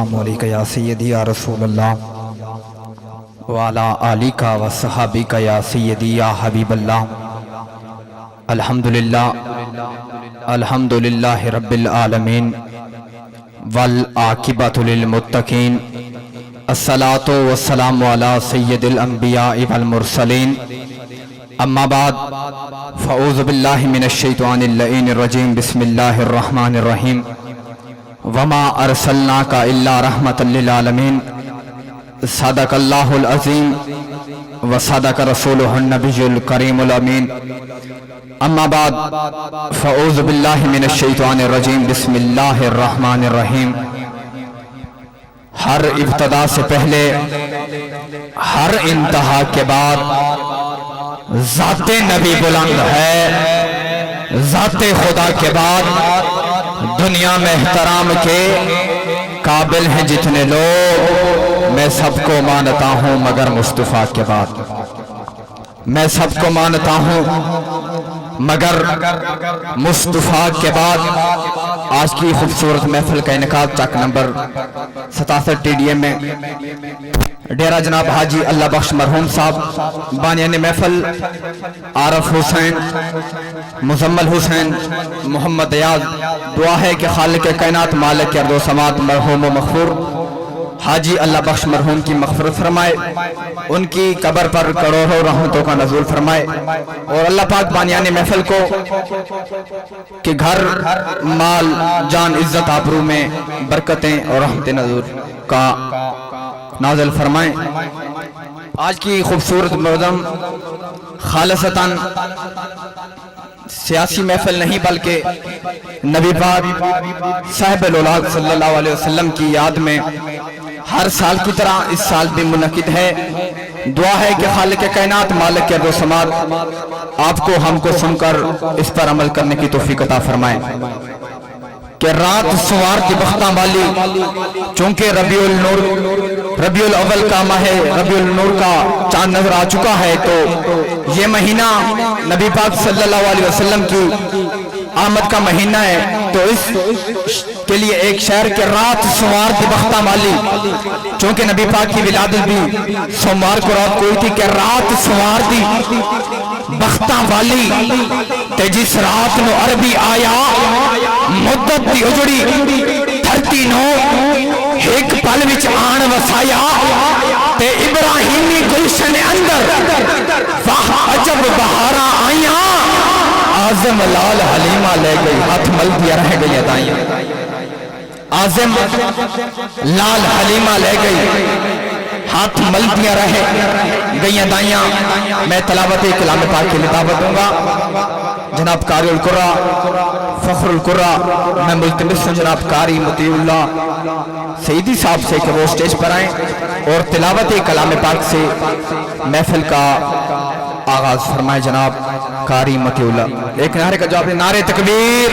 والسلام علیکہ یا سیدی یا رسول اللہ وعلا آلیکہ و صحابیکہ یا سیدی یا حبیب اللہ۔ الحمدللہ الحمدللہ رب العالمین والعاقبۃ للمتقین، الصلاۃ والسلام علی سید الانبیاء والمرسلین، اما بعد فاعوذ باللہ من الشیطان اللعین الرجیم، بسم اللہ الرحمن الرحیم۔ وما ارسلناک الا رحمۃ للعالمین، صدق اللہ العظیم وصدق رسولہ النبی الکریم الامین۔ اما بعد فاعوذ باللہ من الشیطان الرجیم، بسم اللہ الرحمن الرحیم۔ ہر ابتدا سے پہلے ہر انتہا کے بعد ذات نبی بلند ہے، ذات خدا کے بعد دنیا میں احترام کے قابل ہیں جتنے لوگ، میں سب کو مانتا ہوں مگر مصطفیٰ کے بعد، میں سب کو مانتا ہوں مگر مصطفیٰ کے بعد۔ آج کی خوبصورت محفل کا انعقاد چک نمبر 67 ٹی ڈی ایم میں ڈیرہ جناب حاجی اللہ بخش مرحوم صاحب بانیان محفل عارف حسین، مزمل حسین، محمد ایاز۔ دعا ہے کہ خالق کائنات مالک ارض و سماوات مرحوم و مغفور حاجی اللہ بخش مرحوم کی مغفرت فرمائے، ان کی قبر پر کروڑوں رحمتوں کا نزول فرمائے، اور اللہ پاک بانیان محفل کو کہ گھر مال جان عزت آبرو میں برکتیں اور رحمت نزول کا نازل فرمائیں۔ آج کی خوبصورت معظم خالصتاً سیاسی محفل نہیں بلکہ نبی پاک صاحب الولاق صلی اللہ علیہ وسلم کی یاد میں ہر سال کی طرح اس سال بھی منعقد ہے۔ دعا ہے کہ خالق کائنات مالک ارض و سماوات آپ کو ہم کو سن کر اس پر عمل کرنے کی توفیق عطا فرمائے کہ رات سوار کی بختاں والی، چونکہ ربیع الاول کا ماہ ربیع النور کا چاند نظر آ چکا ہے، تو یہ مہینہ نبی پاک صلی اللہ علیہ وسلم کی آمد کا مہینہ ہے، تو اس کے لیے ایک شہر کے رات سوار کی بختاں والی، چونکہ نبی پاک کی ولادت بھی سوموار کو رات کوئی تھی، کہ رات سوار دی بختاں والی تے جس رات نو عربی آیا مدت دی اجڑی دھرتی نو ایک پل وچ آن وسایا، تے ابراہیمی گلشن اندر واہ عجب بہاراں آئیاں، آزم لال حلیمہ لے گئی ہاتھ مل دیا رہ گئی دائیاں، آزم لال حلیمہ لے گئی ہاتھ مل دیا رہ گئی دائیاں۔ میں تلاوت کلام پاک کی دعوت دوں گا جناب قاری القرآ فخر القرآ، میں ملتمس ہوں جناب قاری مطیع اللہ سیدی صاحب سے کہ وہ سٹیج پر آئیں اور تلاوت کلام پاک سے محفل کا آغاز فرمائے جناب قاری مطیع اللہ۔ ایک نعرے کا جواب ہے، نعرے تکبیر۔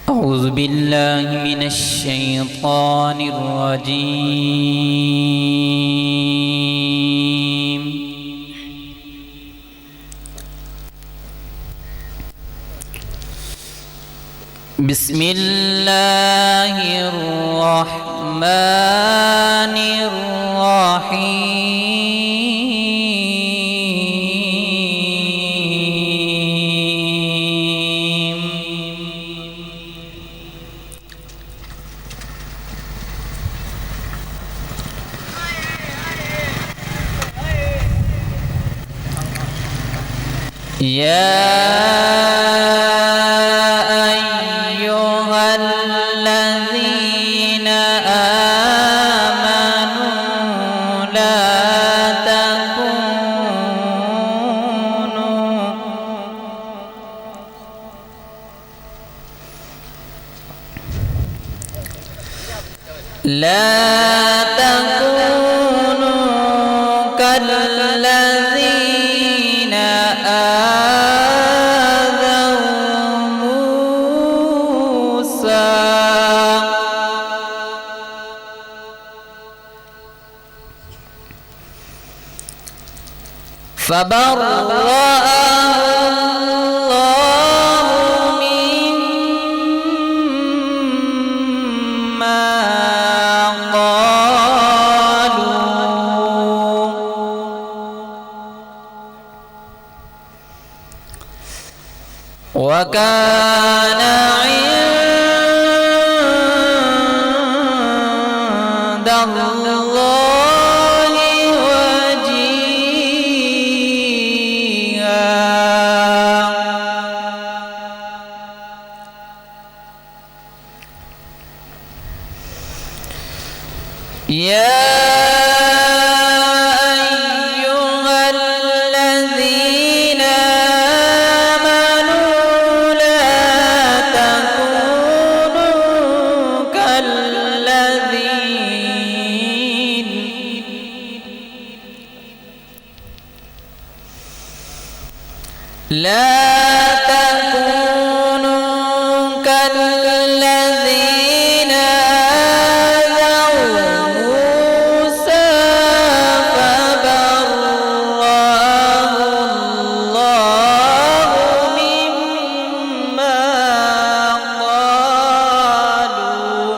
اعوذ باللہ من الشیطان الرجیم، بسم اللہ الرحمن الرحیم۔ الذين آمنوا لا تكونوا كالذين آذوا موسى فبرأه الله وكان عند الله وجيها. يا أيها الذين آمنوا لا تكونوا كالذين موسى فبرأه الله مما قالوا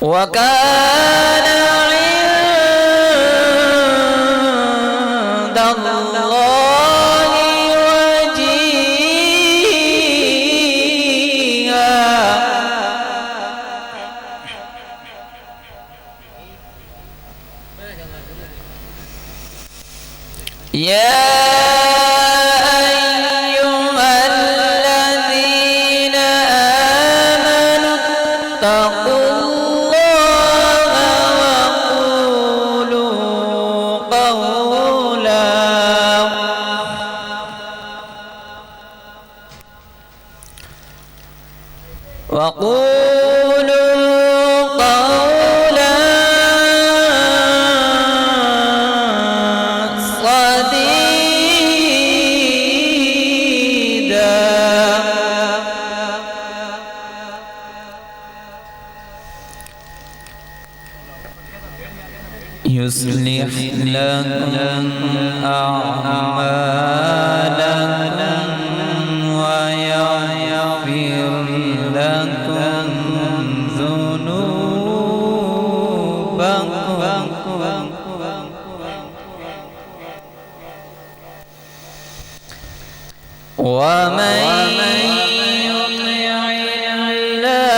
وكان عند الله وجيها. يا أيها الذين آمنوا اتقوا الله وقولوا قولا سديدا. يصلح لكم أعمالكم ويغفر لكم ذنوبكم ومن يطع الله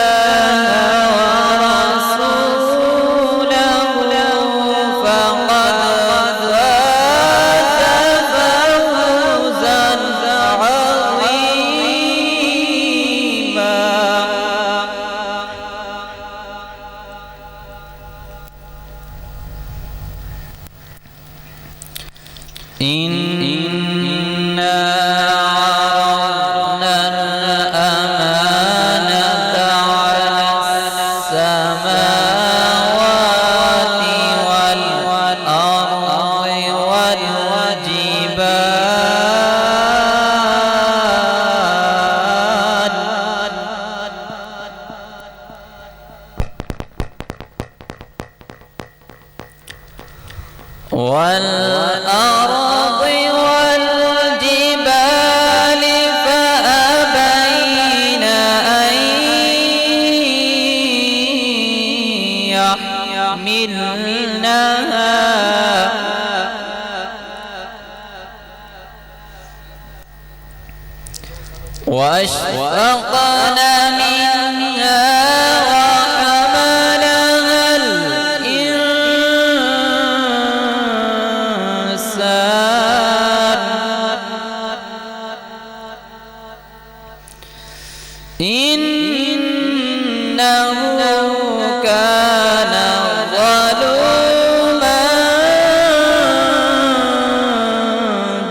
ورسوله فقد فاز فوزا عظيما. إنا عرضنا الأمانة على السماوات والأرض والجبال فأبين أن يحملنها وأشفقن منها وحملها الإنسان إنه كان ظلوما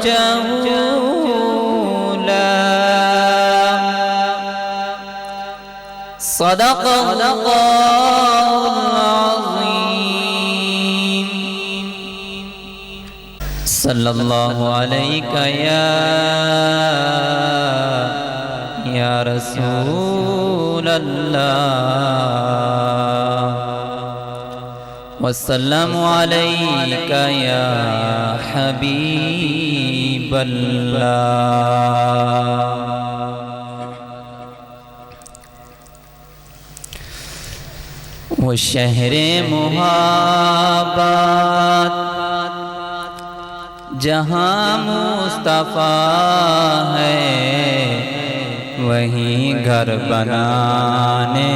جهولا. صدق الله العظيم. صلى الله عليك يا رسول الله والسلام عليك يا حبيب الله. وہ شہر محبت جہاں مصطفیٰ ہے وہیں گھر بنانے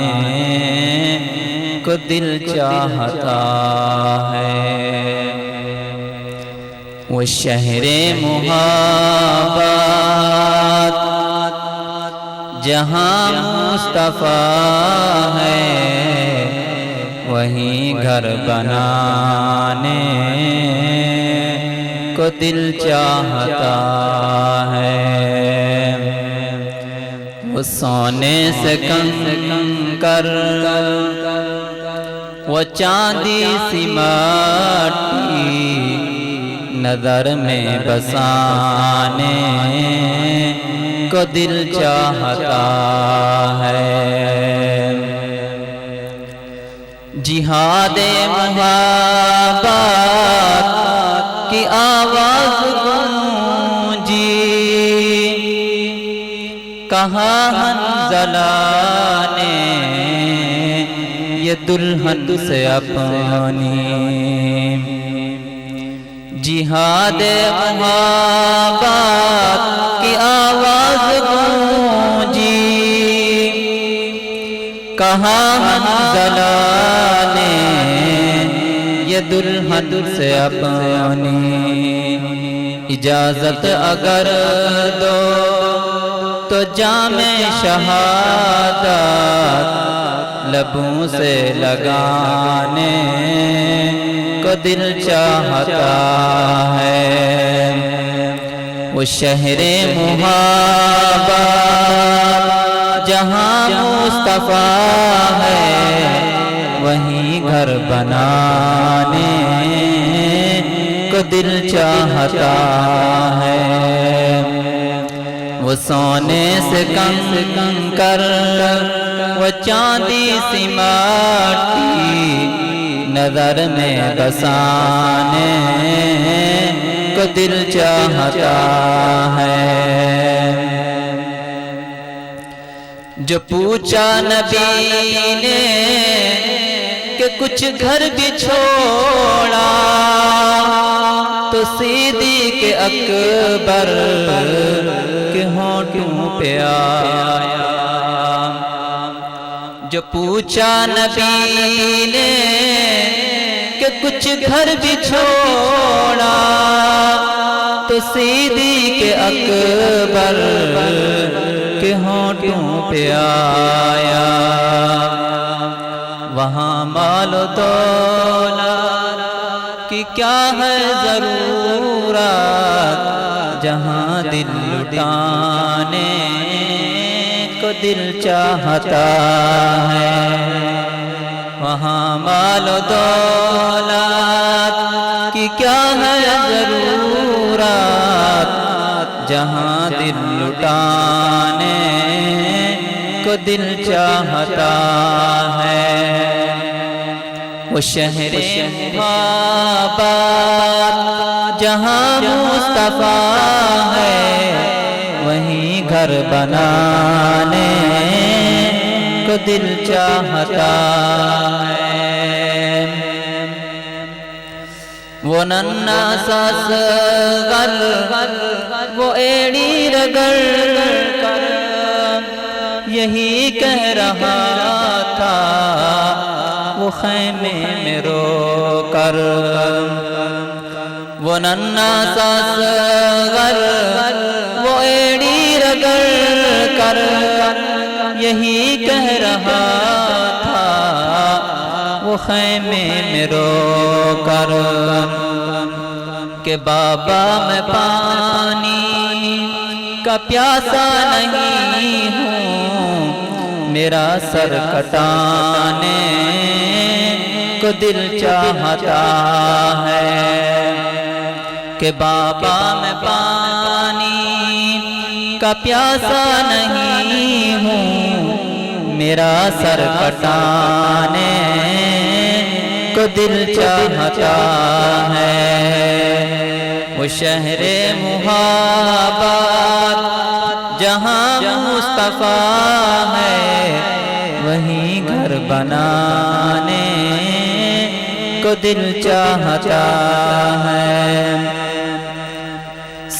کو دل چاہتا ہے۔ وہ شہر محبت جہاں مصطفیٰ ہے وہیں گھر بنانے کو دل چاہتا ہے۔ وہ سونے سے کنکر وہ چاندی سی مٹی نظر میں بسانے کو دل چاہتا ہے۔ جہاد محبت کی آواز گونجی کہاں حنظلہ نے یہ دلہن سے اپنی جہاد محبت کی آواز گونجی کہاں حنظلہ نے یہ دلہن سے اپنی اجازت اگر دو تو جام شہادت لبوں سے لگانے کو دل چاہتا ہے۔ وہ شہر محبت جہاں مصطفیٰ ہے وہیں گھر بنانے کو دل چاہتا ہے۔ وہ سونے سے کنکر وہ چاندی سی مٹی نظر میں بسانے کو دل چاہتا ہے۔ جو پوچھا نبی نے کہ کچھ گھر بھی چھوڑا تو صدیق اکبر کے ہونٹوں پہ آیا۔ جو پوچھا نبی نے کہ کچھ گھر بھی چھوڑا تو صدیق اکبر کے ہونٹوں پہ آیا۔ وہاں مال و دولت کی کیا ہے ضرورت جہاں دل لٹانے کو دل چاہتا ہے۔ وہاں مال و دولت کی کیا ہے ضرورت جہاں دل لٹانے کو دل چاہتا ہے۔ وہ شہر محبت جہاں مصطفیٰ ہے وہیں گھر بنانے کو دل چاہتا ہے۔ وہ ننھا سا صغر وہ ایڑی رگڑ کر یہی کہہ رہا تھا وہ خیمے میں رو کر۔ وہ ننھا سا صغر وہ ایڑی رگڑ کر یہی کہہ رہا تھا وہ خیمے میں رو کر کہ بابا میں پانی کا پیاسا نہیں ہوں میرا سر کٹانے کو دل چاہتا ہے۔ کہ بابا میں پانی کا پیاسا نہیں ہوں میرا سر کٹانے کو دل چاہتا ہے۔ وہ شہر محبت جہاں مصطفیٰ ہے وہیں گھر بنانے کو دل چاہتا ہے۔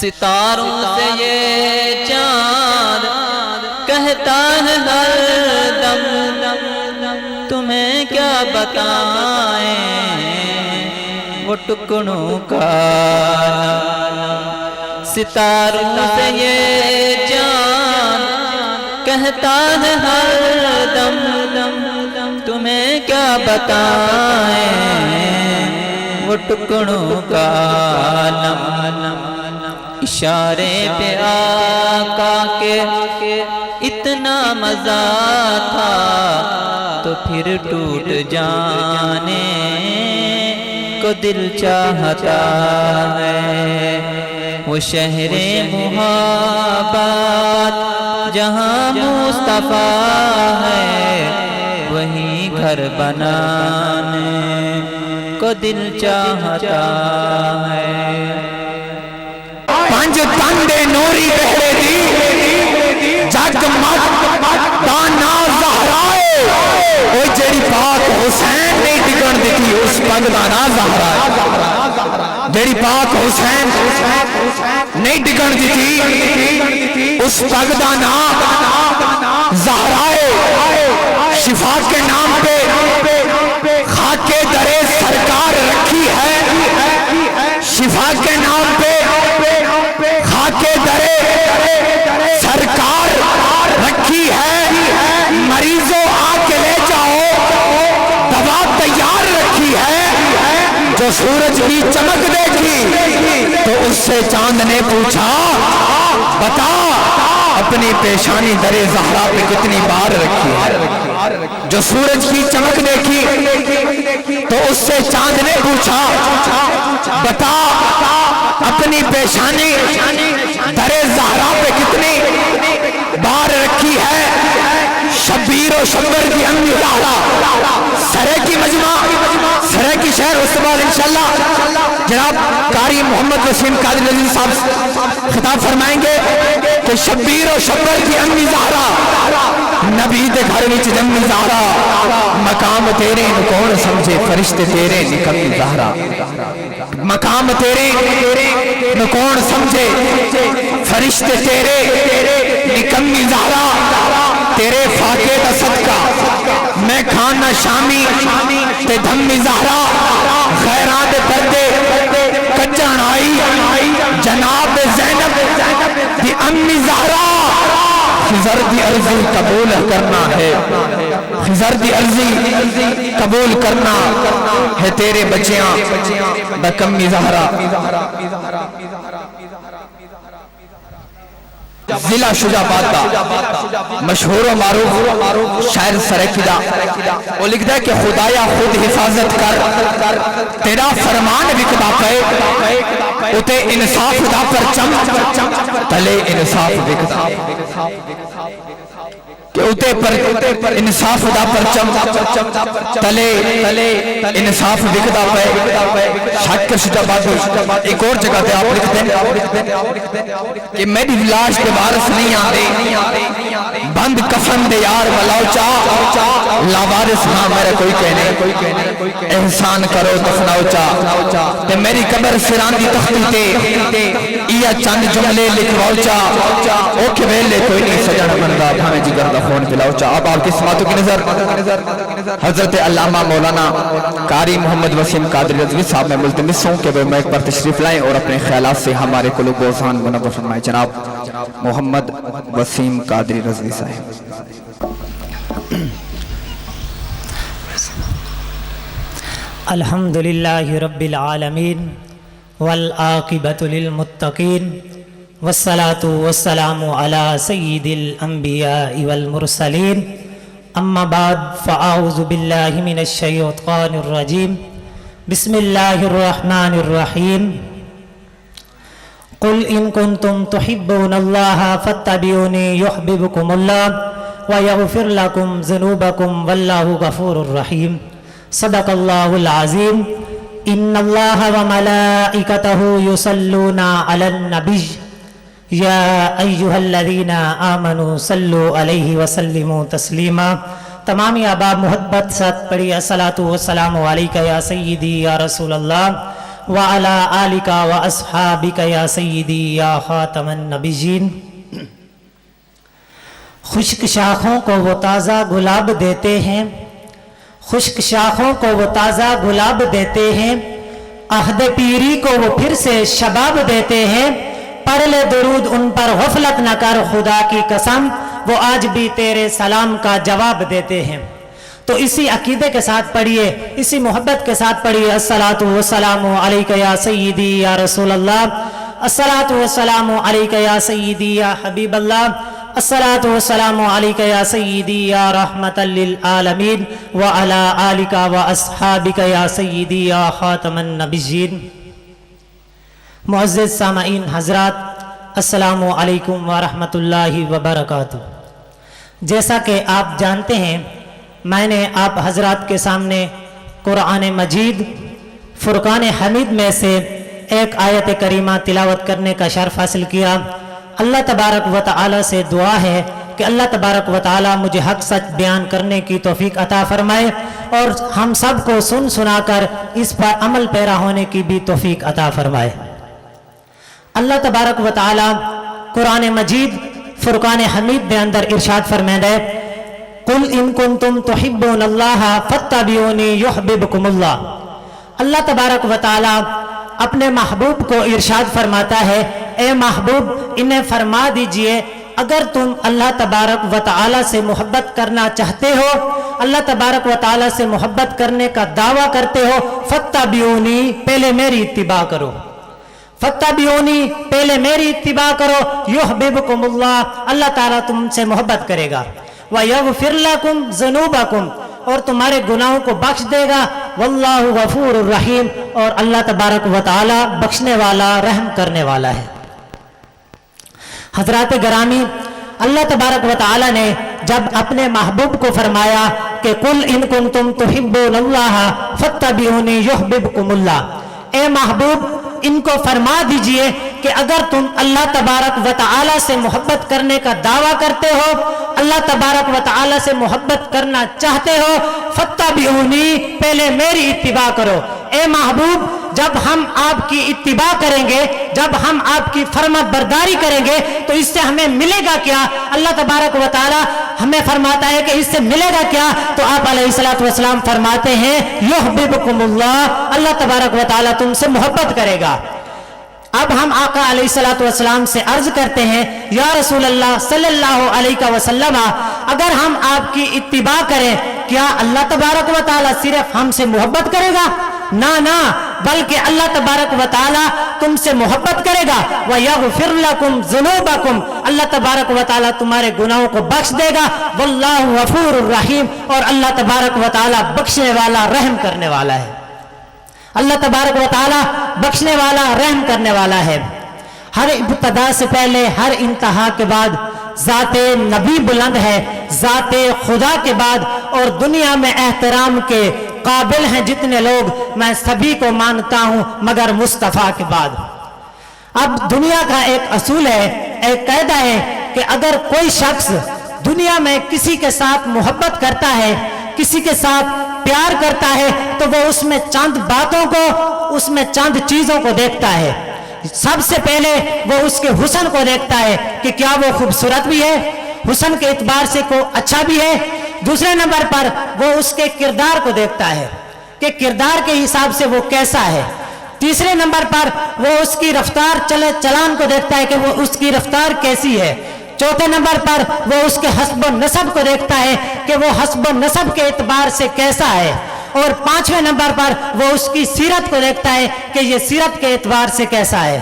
ستاروں سے یہ چاند کہتا ہے ہر دم تمہیں کیا بتائیں وہ ٹکڑوں کا عالم۔ ستاروں سے یہ چاند کہتا ہے ہر دم تمہیں کیا بتائیں وہ ٹکڑوں کا عالم۔ اشارے پہ آقا کے اتنا مزہ تھا تو پھر ٹوٹ جانے کو دل چاہتا ہے۔ وہ شہر محبت جہاں مصطفیٰ ہے وہیں گھر بنانے کو دل چاہتا ہے۔ پنج تندے نوری بہرے دی جگمگ دانا زہرائے او جیڑی پاک حسین نہیں ڈگن دیتی اس پگ دانا زہرائے، جیڑی پاک حسین نہیں ڈگن دیتی اس پگ دانا زہرائے۔ شفا کے نام پہ خاک درے سرکار رکھی ہے، شفا کے نام پہ خاک درے سرکار رکھی ہے۔ مریضوں آ کے لے جاؤ دوا تیار رکھی ہے۔ جو سورج کی چمک دیکھی تو اس سے چاند نے پوچھا بتا اپنی پیشانی درے زہرا پہ کتنی بار رکھی ہے۔ جو سورج کی چمک دیکھی تو اس سے چاند نے پوچھا بتا اپنی پیشانی درے زہرا پہ کتنی بار رکھی ہے۔ شبیر و شبر کی امی زہرا سرے کی مجمع سرے کی شہر اس بعد انشاءاللہ جناب قاری محمد وسیم قادری رضوی صاحب خطاب فرمائیں گے کہ شبیر و شبر کی امی زہرا نبی دے گھر وچ جمی زہرا مقام تیرے نو کون سمجھے فرشتے تیرے نکمی زہرا، مقام تیرے نو کون سمجھے فرشتے تیرے نکمی زہرا۔ تیرے فاقے دا صدقہ میں کھانا شامی تے دھمی زہرا، خیران دے پردے کچھان آئی جناب زینب دی امی زہرا۔ خضر دی عرضی قبول کرنا ہے، خضر دی عرضی قبول کرنا ہے تیرے بچیاں دا کمی زہرا۔ ضلع شجاعت کا مشہور و معروف شاعر سرکیدہ وہ لکھتا ہے کہ خدایا خود حفاظت کر تیرا فرمان وکدا پے اتے انصاف دا پرچم تلے انصاف وکدا کہ اتے پر انصاف دا پرچم تلے انصاف وکدا پے۔ شاکر شجاعت ایک اور جگہ تے آپ لکھتے ہیں کہ میری لاش کے وارث نہیں آتے بند کفن دے یار ملاؤچا لاوارث نہ میرے کوئی کہنے احسان کرو دفناؤچا تے میری قبر سران دی تختی تے یا چند جملے لکھواؤچا اوکے ویلے کوئی نہیں سجن بندہ بھامے جگر دا خون پلاؤچا۔ اب آپ کی سماعتوں کی نظر حضرت علامہ مولانا قاری محمد وسیم قادری رضوی صاحب میں ملتمس ہوں کہ وہ میں ایک بار تشریف لائیں اور اپنے خیالات سے ہمارے قلوب و اذہان منور فرمائیں۔ جناب محمد وسیم قادری رضوی صاحب۔ الحمدللہ رب العالمین والعاقبۃ للمتقین والصلاة والسلام علی سید الانبیاء والمرسلین اما بعد فاعوذ باللہ من الشیطان الرجیم بسم اللہ الرحمن الرحیم قل ان کنتم تحبون اللہ فاتبعونی یحببکم اللہ ویغفر لکم ذنوبکم واللہ غفور الرحیم۔ صدق اللہ العظیم۔ ان اللہ وملائکتہ یصلون علی النبی یا ایہا الذین آمنوا صلوا علیہ وسلموا تسلیما۔ تمامی احباب محبت ساتھ پڑھی الصلاۃ والسلام علیکہ یا سیدی یا رسول اللہ व अला आलिका व अस्हाबिका या सय्यदी या खातमन नबिय्यीन। खुश्क शाखों को वो ताज़ा गुलाब देते हैं, खुश्क शाखों को वो ताज़ा गुलाब देते हैं, अहद पीरी को वो फिर से शबाब देते हैं। पढ़ ले दुरूद उन पर गफलत न कर, खुदा की कसम वो आज भी तेरे सलाम का जवाब देते हैं। तो इसी अकीदे के साथ पढ़िए, इसी मोहब्बत के साथ पढ़िए, अस्सलातु वस्सलामु अलैका या सय्यदी या रसूल अल्लाह, अस्सलातु वस्सलामु अलैका या सय्यदी या हबीब अल्लाह, अस्सलातु वस्सलामु अलैका या सय्यदी या रहमतल लिल आलमीन व अला आलिका व अस्हाबिका या सय्यदी या खातमन नबिय्यीन। मुअज़्ज़िज़ सामईन हज़रात, अस्सलामु अलैकुम व रहमतुल्लाहि व बरकातुहू। जैसा कि आप जानते हैं, मैंने आप हजरात के सामने कुरान मजीद फुरकान हमीद में से एक आयत करीमा तिलावत करने का शर्फ हासिल किया। अल्लाह तबारक व तआला से दुआ है कि अल्लाह तबारक व तआला मुझे हक सच बयान करने की तौफीक अता फरमाए और हम सब को सुन सुनाकर इस पर अमल पैरा होने की भी तौफीक अता फरमाए। अल्लाह तबारक व तआला कुरान मजीद फुरकान हमीद के अंदर इरशाद फरमाता है, कुल इन कुंतुम तुहिब्बुनल्लाह फत्तबिऊनी युहब्बिबकुमुल्लाह। अल्लाह तबारक व तआला अपने महबूब को इरशाद फरमाता है, ए महबूब इन्हें फरमा दीजिए, अगर तुम अल्लाह तबारक व तआला से मोहब्बत करना चाहते हो, अल्लाह तबारक व तआला से मोहब्बत करने का दावा करते हो, फत्तबिऊनी पहले मेरी इत्तिबा करो, फत्तबिऊनी पहले मेरी इत्तिबा करो, युहब्बिबकुमुल्लाह अल्लाह ताला तुमसे मोहब्बत करेगा, व यगफिर लकुम ज़ुनूबकुम और तुम्हारे गुनाहों को बख्श देगा, वल्लाहु गफूरुर रहीम और अल्लाह तबारक व तआला बख्शने वाला रहम करने वाला है। हजरात गिरामी, अल्लाह तबारक व तआला ने जब अपने महबूब को फरमाया कि कुल इन कुंतुम तुहिब्बुनल्लाह फत्तबिऊनी युहब्बिबकुमुल्लाह, ए महबूब इनको फरमा दीजिए कि अगर तुम अल्लाह तबारक व तआला से मोहब्बत करने का दावा करते हो, अल्लाह तबारक व तआला से मोहब्बत करना चाहते हो, फत्तबिऊनी पहले मेरी इत्तिबा करो। ए महबूब, जब हम आपकी इत्तिबा करेंगे, जब हम आपकी फरमाबरदारी करेंगे तो इससे हमें मिलेगा क्या? अल्लाह तबारक व तआला हमें फरमाता है कि इससे मिलेगा क्या? तो आप अलैहिस्सलातु वस्सलाम फरमाते हैं, युहब्बिबकुमुल्लाह अल्लाह तबारक व तआला तुमसे मोहब्बत करेगा। अब हम आका अलैहिस्सलातु वस्सलाम से अर्ज करते हैं, या रसूल अल्लाह सल्लल्लाहु अलैहि वसल्लम, अगर हम आपकी इत्तिबा करें, क्या अल्लाह तबारक व तआला सिर्फ हमसे मोहब्बत करेगा? ना ना, बल्कि अल्लाह तबारक व तआला तुमसे मोहब्बत करेगा, व यगफिर लकुम ज़ुनूबकुम अल्लाह तबारक व तआला तुम्हारे गुनाहों को बख्श देगा, वल्लाहु गफूरुर रहीम और अल्लाह तबारक व तआला बख्शने वाला रहम करने वाला है। अल्लाह तबारक व तआला बख्शने वाला रहम करने वाला है। हर इब्तिदा से पहले हर इंतहा के बाद ज़ाते नबी बुलंद है, ज़ाते खुदा के बाद और दुनिया में एहतराम के काबिल हैं जितने लोग, मैं सभी को मानता हूं मगर मुस्तफ़ा के बाद। अब दुनिया का एक असूल है, एक कायदा है कि अगर कोई शख्स दुनिया में किसी के साथ मोहब्बत करता है, किसी के साथ प्यार करता है, तो वो उसमें चंद बातों को, उसमें चंद चीजों को देखता है। सबसे पहले वो उसके हुस्न को देखता है कि क्या वो खूबसूरत भी है, हुस्न के एतबार से को अच्छा भी है। दूसरे नंबर पर वो उसके किरदार को देखता है कि किरदार के हिसाब से वो कैसा है। तीसरे नंबर पर वो उसकी रफ्तार चलान को देखता है कि वो उसकी रफ्तार कैसी है। चौथे नंबर पर वो उसके हस्ब नसब को देखता है कि वो हस्ब नसब के एतबार से कैसा है। और पांचवें नंबर पर वो उसकी सीरत को देखता है कि ये सीरत के एतबार से कैसा है।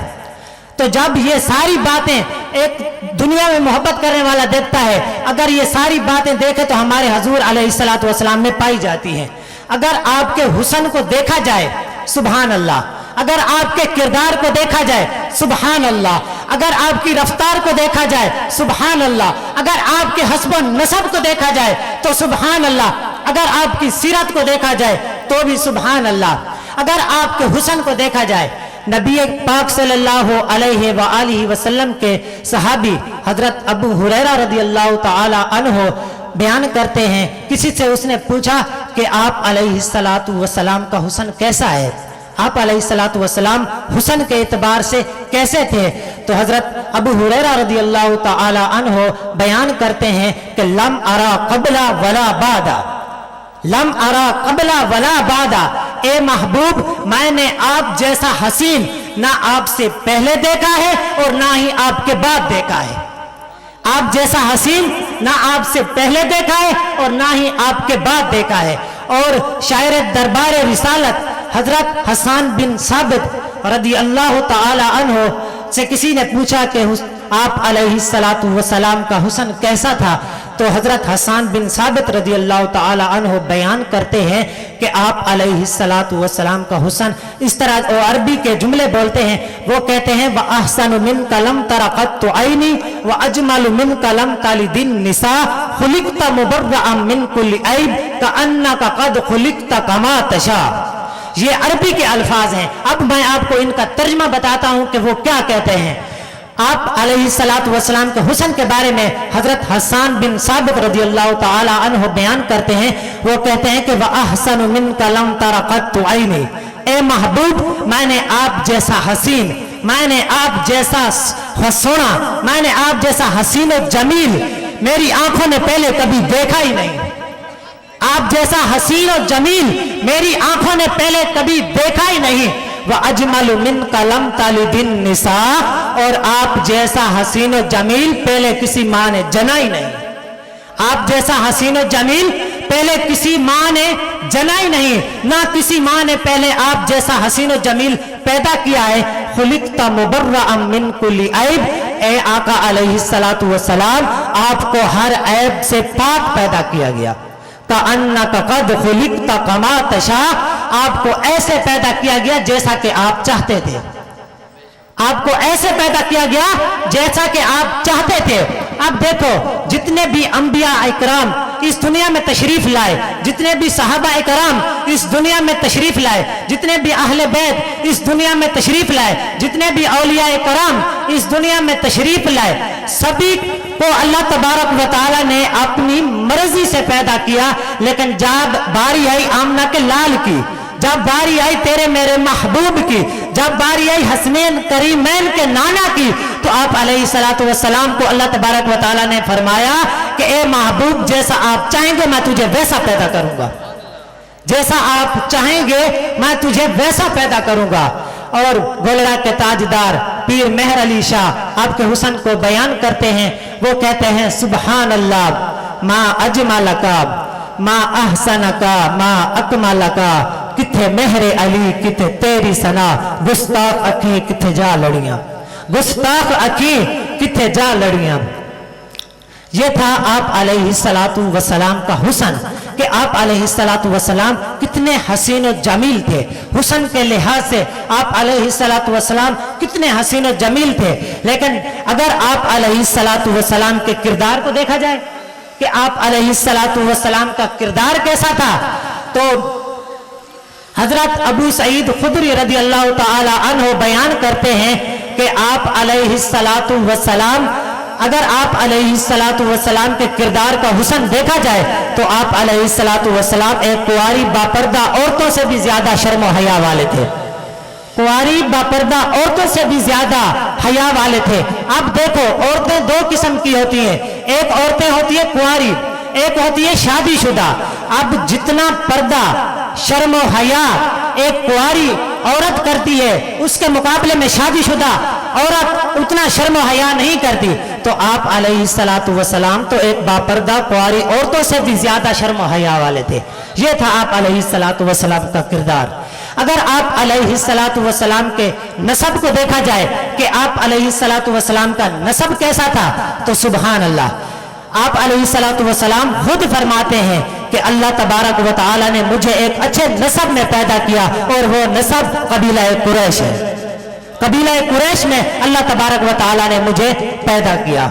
तो जब ये सारी बातें एक दुनिया में मोहब्बत करने वाला देखता है, अगर ये सारी बातें देखे तो हमारे हजूर अलैहिस्सलातु वस्सलाम में पाई जाती हैं। अगर आपके हुस्न को देखा जाए, सुभान अल्लाह, अगर आपके किरदार को देखा जाए, सुभान अल्लाह, अगर आपकी रफ्तार को देखा जाए, सुभान अल्लाह, अगर आपके हस्ब नसब को देखा जाए तो सुभान अल्लाह, अगर आपकी सीरत को देखा जाए तो भी सुभान अल्लाह, अगर आपके हुस्न को देखा जाए। नबी पाक सल्लल्लाहु अलैहि व आलिहि वसल्लम के सहाबी हजरत अबू हुरैरा रदियल्लाहु ताला अन्हु बयान करते हैं, किसी से उसने पूछा कि आप अलैहिस्सलातु वस्सलाम का हुस्न कैसा है? आप अलैहिस्सलातु वस्सलाम हुस्न के एतबार से कैसे थे? तो हजरत अबू हुरैरा रदियल्लाहु ताला अन्हु बयान करते हैं कि लम अरा क़ब्ला वला बादा, लम अरा क़ब्ला वला बादा, ए महबूब मैंने आप जैसा हसीन ना आपसे पहले देखा है और ना ही आपके बाद देखा है। आप जैसा हसीन ना आपसे पहले देखा है और ना ही आपके बाद देखा है। और शायर दरबार रिसालत हजरत हसन बिन साबित रदी अल्लाह ताला अन्हु से किसी ने पूछा कि आप अलैहिस्सलातु वस्सलाम का हुस्न कैसा था? तो हजरत हसन बिन साबित रदी अल्लाह ताला अन्हु बयान करते हैं कि आप अलैहिस्सलातु वस्सलाम का हुस्न इस तरह, वो अरबी के जुमले बोलते हैं, वो कहते हैं व अहसनु मिन कलम तरक़त ऐनी व अजमलु मिन कलम तालिदिन निसा खुलिक़त मुबर्रअम मिन कुल्लि ऐब कअन्नका क़द खुलिक़त कमा तशा। ये अरबी के अल्फाज हैं। अब मैं आपको इनका तर्जमा बताता हूं कि वो क्या कहते हैं। आप अलैहिस्सलातु वस्सलाम के हुस्न के बारे में हजरत हसन बिन साबित रदियल्लाहु ताला अन्हु बयान करते हैं, वो कहते हैं कि व अहसनु मिन कलम तरक़त ऐनी, ए महबूब मैंने आप जैसा हसीन, मैंने आप जैसा सोना, मैंने आप जैसा हसीन और जमील मेरी आंखों ने पहले कभी देखा ही नहीं। आप जैसा हसीन और जमील मेरी आंखों ने पहले कभी देखा ही नहीं। व अजमलु मिन कलम तालिदिन निसा, और आप जैसा हसीन और जमील पहले किसी माँ ने जना ही नहीं। आप जैसा हसीन और जमील पहले किसी माँ ने जना ही नहीं, ना किसी माँ ने पहले आप जैसा हसीन और जमील पैदा किया है। खुलिक़त मुबर्रअम मिन कुल्लि ऐब, ए आका अलैहिस्सलातु वस्सलाम आपको हर ऐब से पाक पैदा किया गया। कअन्नका क़द खुलिक़त कमा तशा, आपको ऐसे पैदा किया गया जैसा कि आप चाहते थे। आपको ऐसे पैदा किया गया जैसा कि आप चाहते थे। अब देखो जितने भी अंबिया इकराम इस दुनिया में तशरीफ लाए, जितने भी सहाबा इकराम इस दुनिया में तशरीफ लाए, जितने भी अहले बैत इस दुनिया में तशरीफ लाए, जितने भी औलिया इकराम इस दुनिया में तशरीफ लाए, सभी को अल्लाह तबारक व तआला ने अपनी मर्जी से पैदा किया। लेकिन जब बारी आई आमना के लाल की, जब बारी आई तेरे मेरे महबूब की, जब बारी आई हसनैन करीमैन के नाना की, तो आप अलैहिस्सलातु वस्सलाम को अल्लाह तबारक व तआला ने फरमाया कि ए महबूब जैसा आप चाहेंगे मैं तुझे वैसा पैदा करूंगा, जैसा आप चाहेंगे मैं तुझे वैसा पैदा करूंगा। और गोलरा के ताजदार पीर मेहर अली शाह आपके हुस्न को बयान करते हैं, वो कहते हैं सुबहान अल्लाह मा अजमलका मा अहसनका मा अकमलका, किथे मेहरे अली किथे तेरी सना, गुस्ताख अखी किथे जा लड़ियां, गुस्ताख अखी किथे जा लड़ियां। ये था आप अलैहिस्सलातु वस्सलाम का हुस्न कि आप अलैहिस्सलातु वस्सलाम कितने हसीन और जमील थे। हुस्न के लिहाज से आप अलैहिस्सलातु वस्सलाम कितने हसीन और जमील थे। लेकिन अगर आप अलैहिस्सलातु वस्सलाम के किरदार को देखा जाए कि आप अलैहिस्सलातु वस्सलाम का किरदार कैसा था, तो हजरत अबू सईद खुदरी रदी अल्लाह ताला अन्हु बयान करते हैं कि आप अलैहिस्सलातु वस्सलाम, अगर आप अलैहिस्सलातु वस्सलाम के किरदार का हुस्न देखा जाए तो आप अलैहिस्सलातु वस्सलाम एक कुंवारी बापर्दा औरतों से भी ज्यादा शर्म और हया वाले थे। कुंवारी बापर्दा औरतों से भी ज्यादा हया वाले थे। अब देखो औरतें दो किस्म की होती हैं, एक औरतें होती है कुंवारी, एक होती है शादीशुदा। अब जितना पर्दा शर्म और हया एक कुंवारी औरत करती है, उसके मुकाबले में शादीशुदा औरत उतना शर्म और हया नहीं करती। तो आप अलैहिस्सलातु वस्सलाम तो एक बापर्दा कुंवारी औरतों से भी ज्यादा शर्म और हया वाले थे। ये था आप अलैहिस्सलातु वस्सलाम का किरदार। अगर आप अलैहिस्सलातु वस्सलाम के नसब को देखा जाए कि आप अलैहिस्सलातु वस्सलाम का नसब कैसा था, तो सुभान अल्लाह, आप अलैहिस्सलातु वस्सलाम खुद फरमाते हैं कि अल्लाह तबारक व तआला ने मुझे एक अच्छे नसब में पैदा किया और वो नसब कबीला कुरैश है। कबीला कुरैश में अल्लाह तबारक व तआला ने मुझे पैदा किया।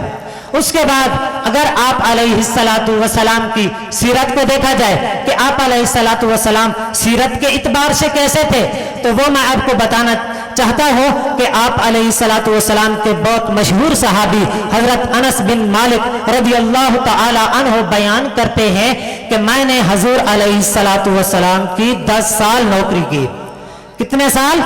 उसके बाद अगर आप अलैहिस्सलातु वस्सलाम की सीरत को देखा जाए कि आप अलैहिस्सलातु वस्सलाम सीरत के इतबार से कैसे थे, तो वो मैं आपको बताना चाहता हूँ कि आप अलैहिस्सलातु वस्सलाम के बहुत मशहूर सहाबी हजरत अनस बिन मालिक रदियल्लाहु ताला अन्हु बयान करते हैं कि मैंने हजूर अलैहिस्सलातु वस्सलाम की 10 साल नौकरी की। कितने साल?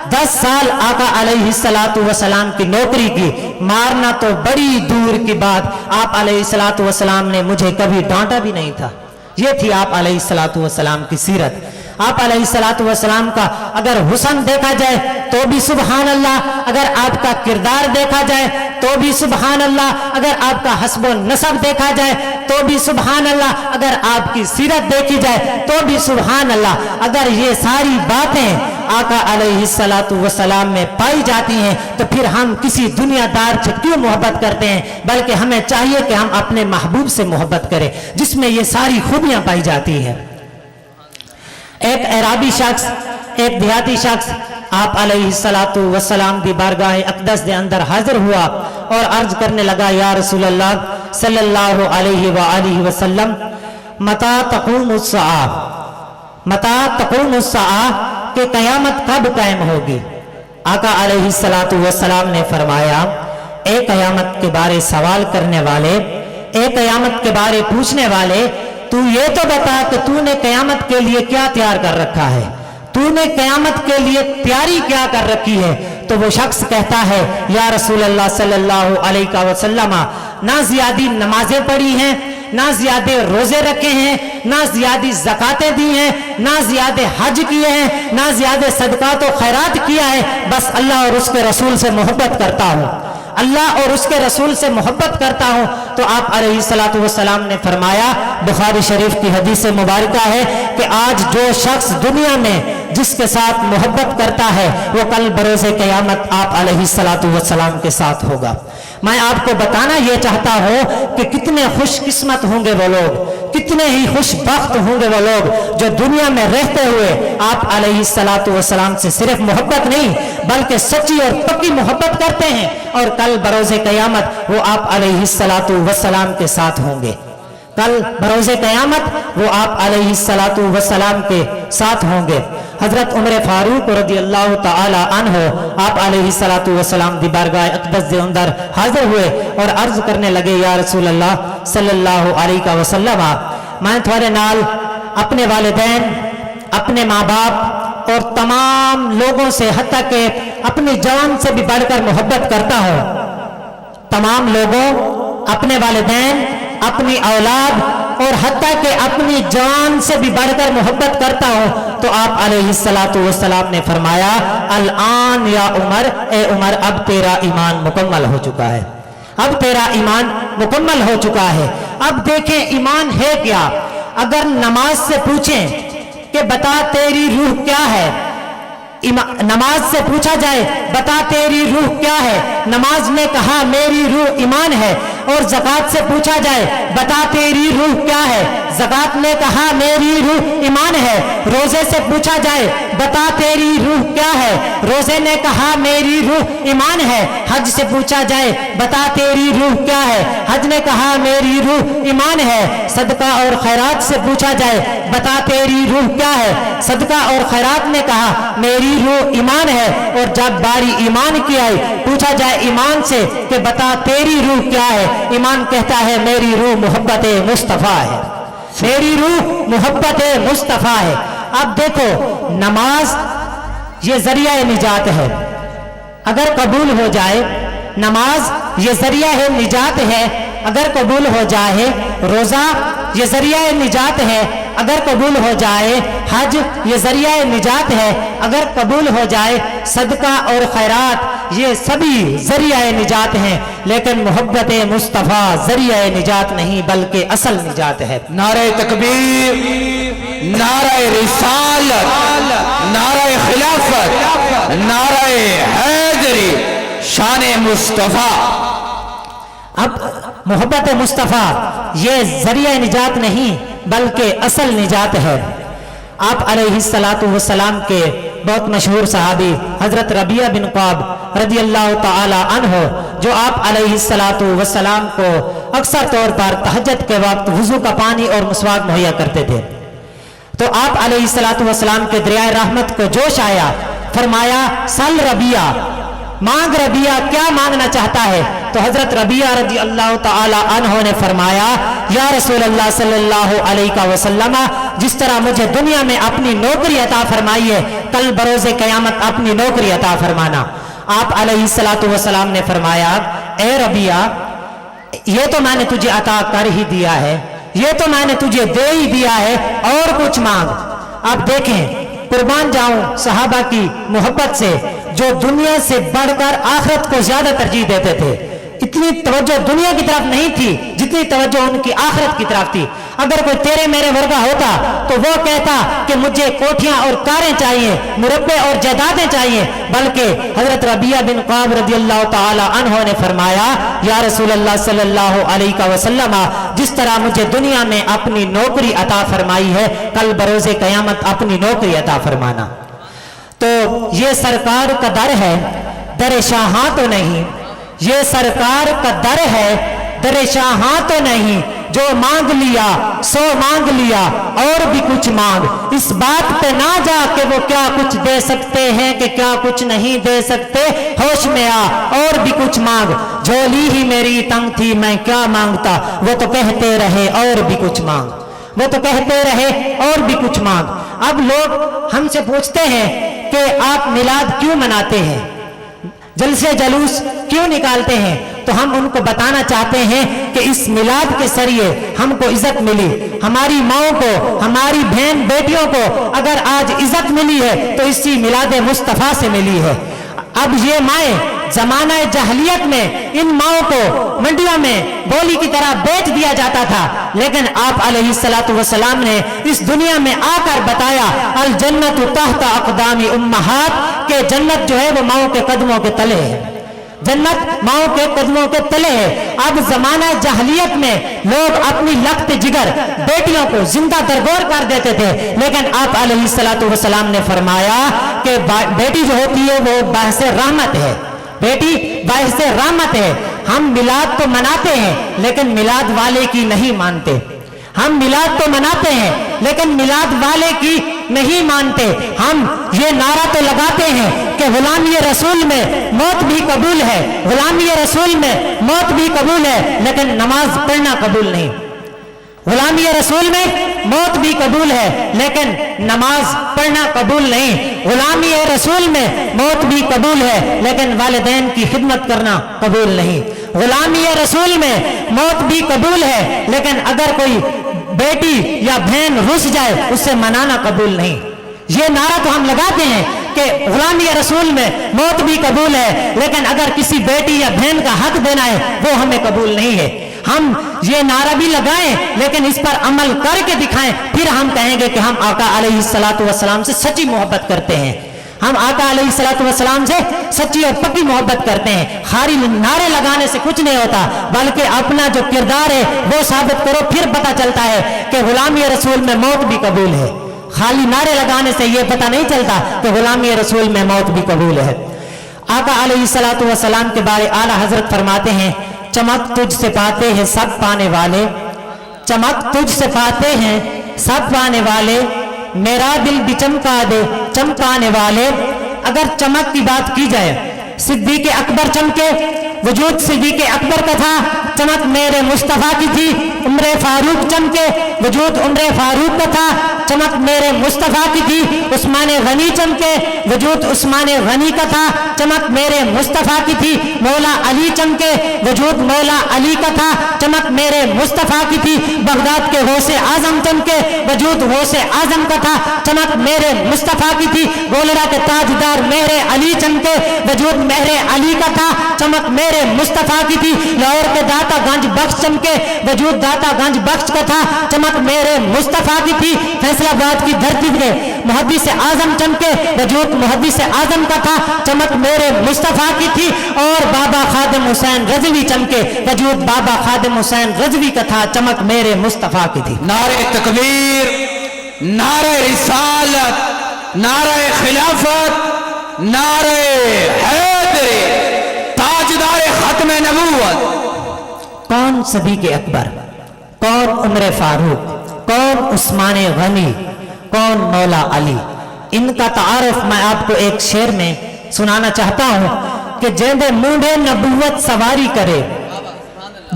10 साल आका अलैहिस्सलातु वस्सलाम की नौकरी की, मारना तो बड़ी दूर की बात, आप अलैहिस्सलातु वस्सलाम ने मुझे कभी डांटा भी नहीं था। ये थी आप अलैहिस्सलातु वस्सलाम की सीरत। आप अलैहिस्सलातु वस्सलाम का अगर हुस्न देखा जाए तो भी सुभान अल्लाह, अगर आपका किरदार देखा जाए तो भी सुभान अल्लाह, अगर आपका हस्ब नसब देखा जाए तो भी सुभान अल्लाह, अगर आपकी सीरत देखी जाए तो भी सुभान अल्लाह। अगर ये सारी बातें आका अलैहिस्सलातु वस्सलाम में पाई जाती हैं तो फिर हम किसी दुनियादार से क्यों मोहब्बत करते हैं, बल्कि हमें चाहिए कि हम अपने महबूब से मोहब्बत करें जिसमें ये सारी खूबियां पाई जाती है। एक अराबी शख्स, एक देहाती शख्स आप अलैहिस्सलातु वस्सलाम की बारगाह अक़दस के अंदर हाजिर हुआ और अर्ज करने लगा, या रसूल अल्लाह सल्लल्लाहु अलैहि व आलिहि वसल्लम, मता तक़ूमुस सआ, मता तक़ूमुस सआ, कि क़यामत कब कायम होगी। आका अलैहिस्सलातु वस्सलाम ने फरमाया, ए क़यामत के बारे सवाल करने वाले, ए क़यामत के बारे पूछने वाले, तू ये तो बता कि तूने क़यामत के लिए क्या तैयार कर रखा है, तूने क़यामत के लिए तैयारी क्या कर रखी है। तो वो शख्स कहता है, या रसूल अल्लाह सल्लल्लाहु अलैहि वसल्लम, ना ज़ियादी नमाजें पढ़ी हैं, ना ज़्यादे रोजे रखे हैं, ना ज़्यादी ज़कातें दी हैं, ना ज़्यादे हज किए हैं, ना ज़्यादे सदकात और खैरात किया है, बस अल्लाह और उसके रसूल से मोहब्बत करता हूँ, अल्लाह और उसके रसूल से मोहब्बत करता हूँ। तो आप अलैहिस्सलातु वस्सलाम ने फरमाया, बुखारी शरीफ की हदीस मुबारका है कि आज जो शख्स दुनिया में जिसके साथ मोहब्बत करता है वो कल बरोज़े क़यामत आप अलैहिस्सलातु वस्सलाम के साथ होगा। मैं आपको बताना ये चाहता हूँ कि कितने खुशकिस्मत होंगे वो लोग, कितने ही खुशबख्त होंगे वो लोग जो दुनिया में रहते हुए आप अलैहिस्सलातु वस्सलाम से सिर्फ मोहब्बत नहीं बल्कि सच्ची और पक्की मोहब्बत करते हैं और कल बरोज़े क़यामत वो आप अलैहिस्सलातु वस्सलाम के साथ होंगे। कल बरोज़े क़यामत वो आप अलैहिस्सलातु वस्सलाम के साथ होंगे। हजरत उमर फारूक रज़ियल्लाहु ताला अन्हु आप अलैहिस्सलातु वस्सलाम दी बारगाह अक़दस के अंदर हाजिर हुए और अर्ज करने लगे, या रसूल अल्लाह सल्लल्लाहु अलैहि वसल्लम, मैं तुम्हारे नाल अपने वालिदैन, अपने माँ बाप और तमाम लोगों से हत्ता के अपनी जान से भी बढ़कर मोहब्बत करता हूँ। तमाम लोगों, अपने वालिदैन, अपनी औलाद और हत्ता के अपनी जान से भी बढ़कर मोहब्बत करता हूँ। तो आप अलैहिस्सलातु वस्सलाम ने फरमाया, अल आन या उमर, ए उमर, अब तेरा ईमान मुकम्मल हो चुका है, अब तेरा ईमान मुकम्मल हो चुका है। अब देखें ईमान है क्या। अगर नमाज से पूछें कि बता तेरी रूह क्या है, नमाज से पूछा जाए बता तेरी रूह क्या है, नमाज ने कहा मेरी रूह ईमान है। और ज़कात से पूछा जाए बता तेरी रूह क्या है, ज़कात ने कहा मेरी रूह ईमान है। रोजे से पूछा जाए बता तेरी रूह क्या है, रोजे ने कहा मेरी रूह ईमान है। हज से पूछा जाए बता तेरी रूह क्या है, हज ने कहा मेरी रूह ईमान है। सदका और खैरात से पूछा जाए बता तेरी रूह क्या है, सदका और खैरात ने कहा मेरी रूह ईमान है। और जब बारी ईमान की आई पूछा जाए ईमान से कि बता तेरी रूह क्या है, ईमान कहता है मेरी रूह मोहब्बत मुस्तफ़ा है, मेरी रूह मोहब्बत मुस्तफ़ा है। अब देखो नमाज ये जरिया निजात है, अगर कबूल हो जाए नमाज ये जरिया है निजात है, अगर कबूल हो जाए रोज़ा ये जरिया निजात है, अगर कबूल हो जाए हज ये जरिया निजात है, अगर कबूल हो जाए सदका और खैरात ये सभी जरिया निजात हैं। लेकिन मोहब्बत मुस्तफ़ा जरिया निजात नहीं बल्कि असल निजात है। नारे तकबीर, नारे रिसालत, नारे खिलाफत, नारे हैदरी, शान मुस्तफ़ा। अब मोहब्बत मुस्तफ़ा ये जरिया निजात नहीं बल्कि असल निजात है। आप अलैहिस्सलातु वस्सलाम के बहुत मशहूर सहाबी हजरत रबिया बिन क़ाब रज़ियल्लाहु ताला अन्हु जो आप अलैहिस्सलातु वस्सलाम को अक्सर तौर पर तहज्जुद के वक्त वुज़ू का पानी और मुसवाक मुहैया करते थे। तो आप अलैहिस्सलातु वस्सलाम के दरिया रहमत को जोश आया, फरमाया सल रबिया, मांग रबिया, क्या मांगना चाहता है। तो हजरत रबिया रजी अल्लाह ताला अन्हो ने फरमाया, या रसूल अल्लाह सल्लल्लाहु अलैहि वसल्लम, जिस तरह मुझे दुनिया में अपनी नौकरी अता फरमाई है, कल बरोज़े क़यामत अपनी नौकरी अता फरमाना। आप अलैहिस्सलातु वस्सलाम ने फरमाया, ए रबिया, ये तो मैंने तुझे अता कर ही दिया है, ये तो मैंने तुझे दे ही दिया है, और कुछ मांग। आप देखें, कुर्बान जाऊं सहाबा की मोहब्बत से, जो दुनिया से बढ़कर आखिरत को ज्यादा तरजीह देते थे। इतनी तवज्जो दुनिया की तरफ नहीं थी जितनी तवज्जो उनकी आखिरत की तरफ थी। अगर कोई तेरे मेरे वर्गा होता तो वो कहता कि मुझे कोठियां और कारें चाहिए, मुरब्बे और जायदादें चाहिए, बल्कि हजरत रबिया बिन काब रज़ियल्लाहु ताला अन्हो ने फरमाया, या रसूल अल्लाह सल्लल्लाहु अलैहि वसल्लम, जिस तरह मुझे दुनिया में अपनी नौकरी अता फरमाई है, कल बरोज़े क़यामत अपनी नौकरी अता फरमाना। तो ये सरकार का दर है, दर शाहां तो नहीं। ये सरकार का दर है, दर शाहां तो नहीं। जो मांग लिया सो मांग लिया, और भी कुछ मांग। इस बात पे ना जा कि वो क्या कुछ दे सकते हैं कि क्या कुछ नहीं दे सकते, होश में आ और भी कुछ मांग। झोली ही मेरी तंग थी, मैं क्या मांगता, वो तो कहते रहे और भी कुछ मांग, वो तो कहते रहे और भी कुछ मांग। अब लोग हमसे पूछते हैं कि आप मिलाद क्यों मनाते हैं, जलसे जलूस क्यों निकालते हैं, तो हम उनको बताना चाहते हैं कि इस मिलाद के जरिए हमको इज्जत मिली। हमारी माओ को, हमारी बहन बेटियों को अगर आज इज्जत मिली है तो इसी मिलाद मुस्तफ़ा से मिली है। अब ये माएँ, जमाना जहलियत में इन माओ को मंडियों में बोली की तरह बेच दिया जाता था, लेकिन आप अलैहिस्सलातु वस्सलाम ने इस दुनिया में आकर बताया, अल जन्नतु तहता अक़दामी उम्महात, के जन्नत जो है वो माओ के कदमों के तले है, जन्नत माओ के कदमों के तले है। अब जमाना जहलियत में लोग अपनी लख्त जिगर बेटियों को जिंदा दरगोर कर देते थे, लेकिन आप अलैहिस्सलातु वस्सलाम ने फरमाया कि बेटी जो होती है वो बाहिसे रहमत है, बेटी बाहिसे रहमत है। हम मिलाद तो मनाते हैं लेकिन मिलाद वाले की नहीं मानते, हम मिलाद तो मनाते हैं लेकिन मिलाद वाले की नहीं मानते। हम ये नारा तो लगाते हैं कि गुलामी रसूल में मौत भी कबूल है, गुलामी रसूल में मौत भी कबूल है, लेकिन नमाज पढ़ना कबूल नहीं। गुलामी रसूल में मौत भी कबूल है लेकिन नमाज पढ़ना कबूल नहीं। गुलामी रसूल में मौत भी कबूल है लेकिन वालिदैन की खिदमत करना कबूल नहीं। गुलामी रसूल में मौत भी कबूल है लेकिन अगर कोई बेटी या बहन रुस जाए उससे मनाना कबूल नहीं। ये नारा तो हम लगाते हैं कि गुलामी रसूल में मौत भी कबूल है लेकिन अगर किसी बेटी या बहन का हक देना है वो हमें कबूल नहीं है। हम ये नारा भी लगाएं लेकिन इस पर अमल करके दिखाएं, फिर हम कहेंगे कि हम आका अलैहिस्सलातु वस्सलाम से सच्ची मोहब्बत करते हैं, हम आका अलैहिस्सलातु वस्सलाम से सच्ची और पक्की मोहब्बत करते हैं। खाली नारे लगाने से कुछ नहीं होता, बल्कि अपना जो किरदार है वो साबित करो, फिर पता चलता है कि गुलामी रसूल में मौत भी कबूल है। खाली नारे लगाने से ये पता नहीं चलता कि गुलामी रसूल में मौत भी कबूल है। आका अलैहिस्सलातु वस्सलाम के बारे आला हजरत फरमाते हैं, चमक तुझसे पाते हैं सब पाने वाले, चमक तुझसे पाते हैं सब पाने वाले, मेरा दिल भी चमका दे चमकाने वाले। अगर चमक की बात की जाए, सिद्दीक़ अकबर चमके, वजूद सिद्दीक़ अकबर का था, चमक मेरे मुस्तफ़ा की थी। उम्र फारूक चमके, वजूद उम्र फारूक का था, चमक मेरे मुस्तफ़ा की थी। उस्मान गनी चमके, वजूद उस्मान गनी का था, चमक मेरे मुस्तफ़ा की थी। मौला अली चमके, वजूद मौला अली का था, चमक मेरे मुस्तफ़ा की थी। बगदाद के गौसे आजम चमके, वजूद गौसे आजम का था, चमक मेरे मुस्तफ़ा की थी। गोलरा के ताजदार मेरे अली चमके, वजूद मेरे अली का था, चमक मेरे मुस्तफ़ा की थी। लाहौर के दाता गंज बख्श चमके, वजूद दाता गंज बख्श का था, चमक मेरे मुस्तफ़ा की थी। फैसलाबाद की धरती पे मुहद्दिस आजम चमके, वजूद मुहद्दिस आजम का था, चमक मेरे मुस्तफ़ा की थी। और बाबा खादिम हुसैन रज़वी चमके, वजूद बाबा खादिम हुसैन रज़वी का था, चमक मेरे मुस्तफ़ा की थी। नारे तकबीर, नारे रिसालत, नारे खिलाफत, नारे हैदरी, ताजदार खत्म नबूवत। कौन सिद्दीक़ अकबर, कौन उम्र फारूक, कौन उस्मान गनी, कौन मौला अली, इनका तारुफ मैं आपको एक शेर में सुनाना चाहता हूं کہ جیندے مونڈے نبوت سواری کرے،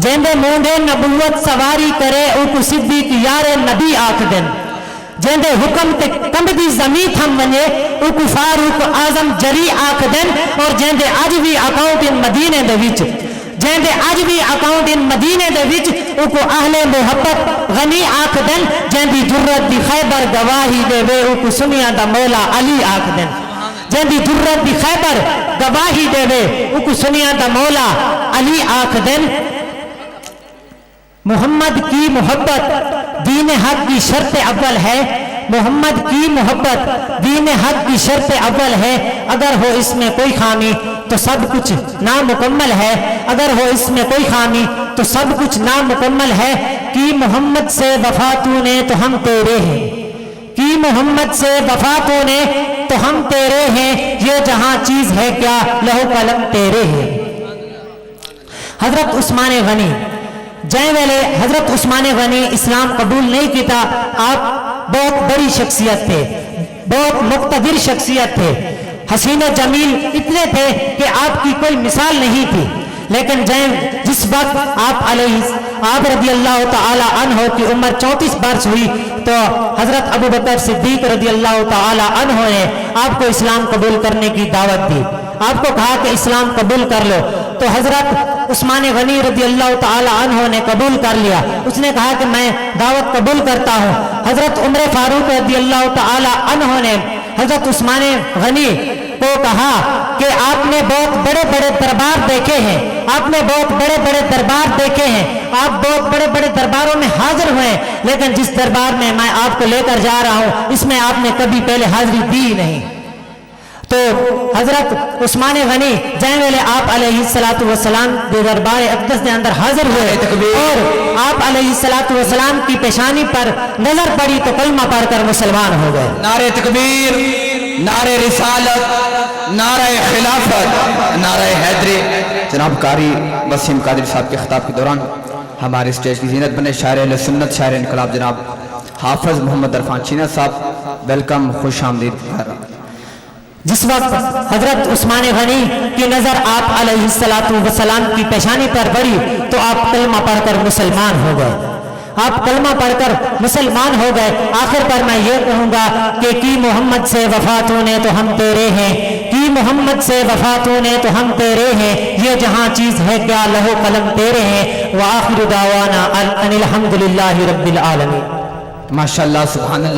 جیندے مونڈے نبوت سواری کرے اوکو صدیق یار نبی آکھ دن، جیندے حکم تے کمبدی زمین تھم ونجے اوکو فاروق اعظم جری آکھ دن، اور جیندے اج بھی اکاؤنٹ ان مدینے دے وچ، جیندے اج بھی اکاؤنٹ ان مدینے دے وچ اوکو اہل محبت غنی آکھ دن، جیندی جرت دی خیبر گواہی دے وے اوکو سنیا دا مولا علی آکھ دن، جیندی جرت دی خیبر گواہی دے وے اوکو سنیا دا مولا علی آکھ دن۔ محمد کی محبت دین حق کی شرط اول ہے، محمد کی محبت دین حق کی شرط اول ہے، اگر ہو اس میں کوئی خامی تو سب کچھ نامکمل ہے، اگر ہو اس میں کوئی خامی تو سب کچھ نامکمل ہے، کی محمد سے وفا تو نے تو ہم تیرے ہیں، کی محمد سے وفا تو نے تو ہم تیرے ہیں، یہ جہاں چیز ہے کیا لہو قلم تیرے ہیں۔ حضرت عثمان غنی جائیں ویلے حضرت عثمان غنی اسلام قبول نہیں کیتا، آپ بہت بڑی شخصیت تھے، بہت مقتدر شخصیت تھے، حسین و جمیل اتنے تھے کہ آپ کی کوئی مثال نہیں تھی، لیکن جس وقت آپ رضی اللہ تعالی عنہ کی عمر 34 برس ہوئی تو حضرت ابو بکر صدیق رضی اللہ تعالی عنہ نے آپ کو اسلام قبول کرنے کی دعوت دی، آپ کو کہا کہ اسلام قبول کر لو، تو حضرت عثمان غنی رضی اللہ تعالی عنہ نے قبول کر لیا، اس نے کہا کہ میں دعوت قبول کرتا ہوں۔ حضرت عمر فاروق رضی اللہ تعالی عنہ نے حضرت عثمان غنی کو کہا کہ آپ نے بہت بڑے بڑے دربار دیکھے ہیں، آپ نے بہت بڑے بڑے دربار دیکھے ہیں، آپ بہت بڑے بڑے درباروں میں حاضر ہوئے، لیکن جس دربار میں میں آپ کو لے کر جا رہا ہوں اس میں آپ نے کبھی پہلے حاضری دی نہیں۔ تو حضرت عثمان غنی جائیں ویلے آپ علیہ السلام دے دربار اقدس دے اندر حاضر ہوئے اور آپ علیہ السلام کی پیشانی پر نظر پڑی تو کلمہ پڑھ کر مسلمان ہو گئے۔ نعرہ تکبیر، نعرہ رسالت، نعرہ خلافت، نعرہ حیدری۔ جناب قاری وسیم قادری صاحب کے خطاب کے دوران ہمارے اسٹیج کی زینت بنے شاعر اہل سنت، شاعر انقلاب جناب حافظ محمد عرفان چینہ صاحب، ویلکم، خوش آمدید۔ جس وقت حضرت عثمان غنی کی نظر آپ علیہ السلام کی پیشانی پر پڑی تو آپ کلمہ پڑھ کر مسلمان ہو گئے، آپ کلمہ پڑھ کر مسلمان ہو گئے۔ آخر پر میں یہ کہوں گا کہ کی محمد سے وفا تو نے تو ہم تیرے ہیں، کی محمد سے وفا تو نے تو ہم تیرے ہیں، یہ جہاں چیز ہے کیا لہو قلم تیرے ہیں۔ وآخر دعوانا ان الحمدللہ رب العالمین۔ ماشاءاللہ، سبحان اللہ۔